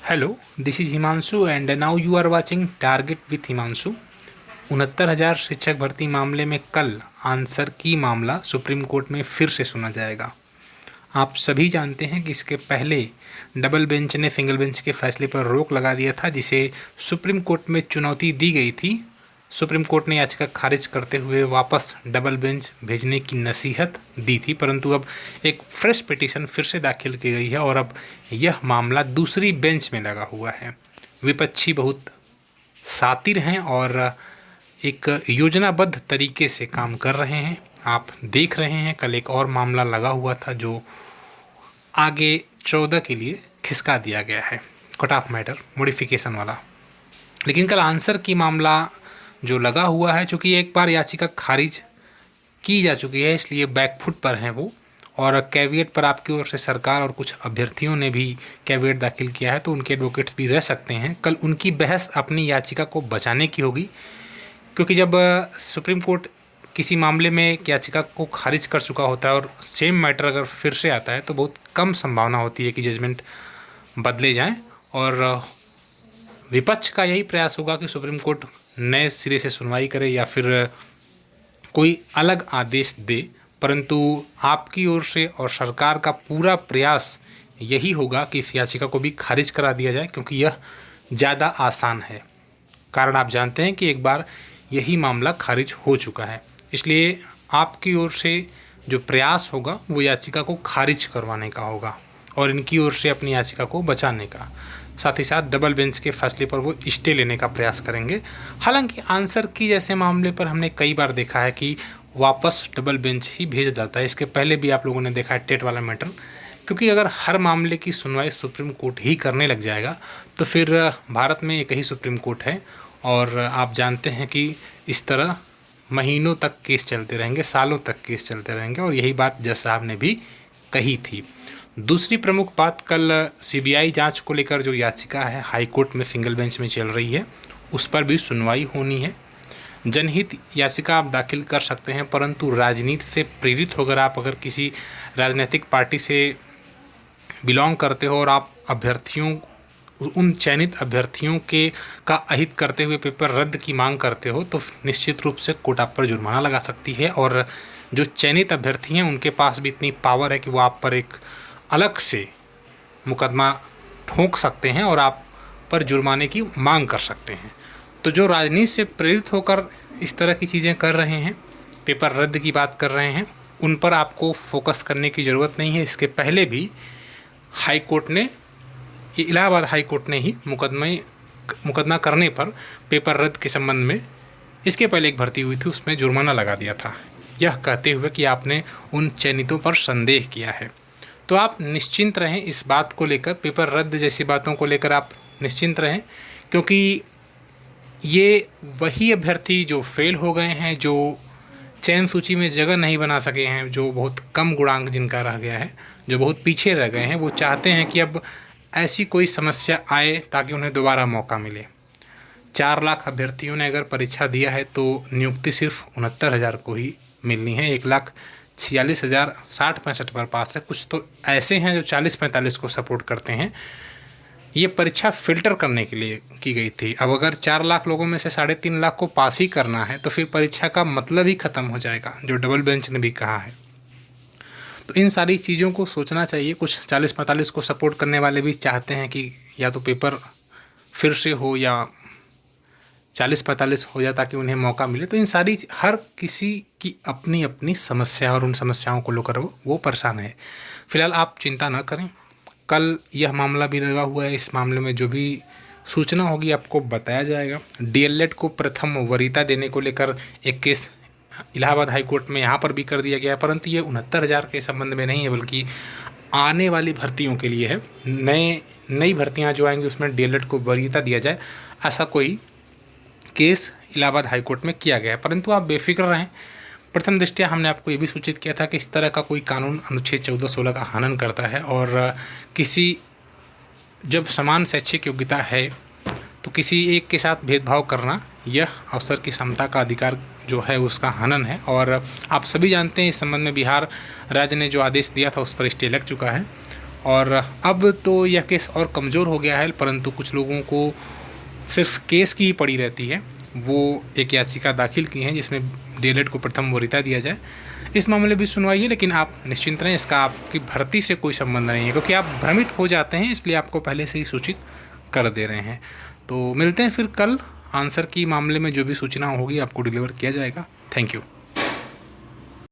Hello, this is Himanshu and now you are watching target with Himanshu. 69,000 शिक्षक भर्ती मामले में कल आंसर की मामला सुप्रीम कोर्ट में फिर से सुना जाएगा। आप सभी जानते हैं कि इसके पहले डबल बेंच ने सिंगल बेंच के फैसले पर रोक लगा दिया था, जिसे सुप्रीम कोर्ट में चुनौती दी गई थी। सुप्रीम कोर्ट ने याचिका खारिज करते हुए वापस डबल बेंच भेजने की नसीहत दी थी, परंतु अब एक फ्रेश पिटीशन फिर से दाखिल की गई है और अब यह मामला दूसरी बेंच में लगा हुआ है। विपक्षी बहुत शातिर हैं और एक योजनाबद्ध तरीके से काम कर रहे हैं। आप देख रहे हैं कल एक और मामला लगा हुआ था जो आगे 14 के लिए खिसका दिया गया है, कट ऑफ मैटर मॉडिफिकेशन वाला। लेकिन कल आंसर की मामला जो लगा हुआ है, चूँकि एक बार याचिका खारिज की जा चुकी है, इसलिए बैकफुट पर हैं वो, और कैविएट पर आपकी ओर से सरकार और कुछ अभ्यर्थियों ने भी कैविएट दाखिल किया है, तो उनके एडवोकेट्स भी रह सकते हैं। कल उनकी बहस अपनी याचिका को बचाने की होगी, क्योंकि जब सुप्रीम कोर्ट किसी मामले में एक याचिका को खारिज कर चुका होता है और सेम मैटर अगर फिर से आता है तो बहुत कम संभावना होती है कि जजमेंट बदले जाएं। और विपक्ष का यही प्रयास होगा कि सुप्रीम कोर्ट नए सिरे से सुनवाई करे या फिर कोई अलग आदेश दे, परंतु आपकी ओर से और सरकार का पूरा प्रयास यही होगा कि इस याचिका को भी खारिज करा दिया जाए, क्योंकि यह ज़्यादा आसान है। कारण आप जानते हैं कि एक बार यही मामला खारिज हो चुका है, इसलिए आपकी ओर से जो प्रयास होगा वो याचिका को खारिज करवाने का होगा और इनकी ओर से अपनी याचिका को बचाने का। साथ ही साथ डबल बेंच के फैसले पर वो स्टे लेने का प्रयास करेंगे। हालांकि आंसर की जैसे मामले पर हमने कई बार देखा है कि वापस डबल बेंच ही भेजा जाता है। इसके पहले भी आप लोगों ने देखा है टेट वाला मैटर, क्योंकि अगर हर मामले की सुनवाई सुप्रीम कोर्ट ही करने लग जाएगा तो फिर भारत में एक ही सुप्रीम कोर्ट है और आप जानते हैं कि इस तरह महीनों तक केस चलते रहेंगे, सालों तक केस चलते रहेंगे, और यही बात जज साहब ने भी कही थी। दूसरी प्रमुख बात, कल सीबीआई जांच को लेकर जो याचिका है हाई कोर्ट में सिंगल बेंच में चल रही है, उस पर भी सुनवाई होनी है। जनहित याचिका आप दाखिल कर सकते हैं, परंतु राजनीति से प्रेरित होकर आप अगर किसी राजनीतिक पार्टी से बिलोंग करते हो और आप अभ्यर्थियों, उन चयनित अभ्यर्थियों के का अहित करते हुए पेपर रद्द की मांग करते हो, तो निश्चित रूप से कोर्ट आप पर जुर्माना लगा सकती है। और जो चयनित अभ्यर्थी हैं उनके पास भी इतनी पावर है कि वो आप पर एक अलग से मुकदमा ठोक सकते हैं और आप पर जुर्माने की मांग कर सकते हैं। तो जो राजनीति से प्रेरित होकर इस तरह की चीज़ें कर रहे हैं, पेपर रद्द की बात कर रहे हैं, उन पर आपको फोकस करने की ज़रूरत नहीं है। इसके पहले भी हाई कोर्ट ने, इलाहाबाद हाई कोर्ट ने ही मुकदमा करने पर पेपर रद्द के संबंध में, इसके पहले एक भर्ती हुई थी उसमें जुर्माना लगा दिया था, यह कहते हुए कि आपने उन चयनितों पर संदेह किया है। तो आप निश्चिंत रहें इस बात को लेकर, पेपर रद्द जैसी बातों को लेकर आप निश्चिंत रहें, क्योंकि ये वही अभ्यर्थी जो फेल हो गए हैं, जो चयन सूची में जगह नहीं बना सके हैं, जो बहुत कम गुणांक जिनका रह गया है, जो बहुत पीछे रह गए हैं, वो चाहते हैं कि अब ऐसी कोई समस्या आए ताकि उन्हें दोबारा मौका मिले। 4 लाख अभ्यर्थियों ने अगर परीक्षा दिया है तो नियुक्ति सिर्फ 69,000 को ही मिलनी है। 1,46,000 60-65 पर पास है। कुछ तो ऐसे हैं जो 40-45 को सपोर्ट करते हैं। ये परीक्षा फ़िल्टर करने के लिए की गई थी। अब अगर 4 लाख लोगों में से 3.5 लाख को पास ही करना है तो फिर परीक्षा का मतलब ही ख़त्म हो जाएगा, जो डबल बेंच ने भी कहा है। तो इन सारी चीज़ों को सोचना चाहिए। कुछ 40-45 को सपोर्ट करने वाले भी चाहते हैं कि या तो पेपर फिर से हो या 40-45 हो जाए ताकि उन्हें मौका मिले। तो इन सारी, हर किसी की अपनी अपनी समस्या और उन समस्याओं को लेकर वो परेशान है। फिलहाल आप चिंता न करें, कल यह मामला भी लगा हुआ है। इस मामले में जो भी सूचना होगी आपको बताया जाएगा। डीएलएड को प्रथम वरीयता देने को लेकर एक केस इलाहाबाद हाई कोर्ट में यहाँ पर भी कर दिया गया है, परंतु ये 69,000 के संबंध में नहीं है, बल्कि आने वाली भर्तियों के लिए है। नई भर्तियाँ जो आएंगी उसमें डीएलएड को वरीयता दिया जाए, ऐसा कोई केस इलाहाबाद हाई कोर्ट में किया गया है। परंतु आप बेफिक्र रहें। प्रथम दृष्टया हमने आपको ये भी सूचित किया था कि इस तरह का कोई कानून अनुच्छेद 14-16 का हनन करता है, और किसी, जब समान शैक्षिक योग्यता है तो किसी एक के साथ भेदभाव करना यह अवसर की समता का अधिकार जो है उसका हनन है। और आप सभी जानते हैं इस संबंध में बिहार राज्य ने जो आदेश दिया था उस पर स्टे लग चुका है और अब तो यह केस और कमज़ोर हो गया है, परंतु कुछ लोगों को सिर्फ केस की ही पड़ी रहती है। वो एक याचिका दाखिल की हैं जिसमें डीएलएड को प्रथम वरीयता दिया जाए। इस मामले भी सुनवाई है, लेकिन आप निश्चिंत रहें, इसका आपकी भर्ती से कोई संबंध नहीं है, क्योंकि आप भ्रमित हो जाते हैं, इसलिए आपको पहले से ही सूचित कर दे रहे हैं। तो मिलते हैं फिर कल। आंसर की मामले में जो भी सूचना होगी आपको डिलीवर किया जाएगा। Thank you.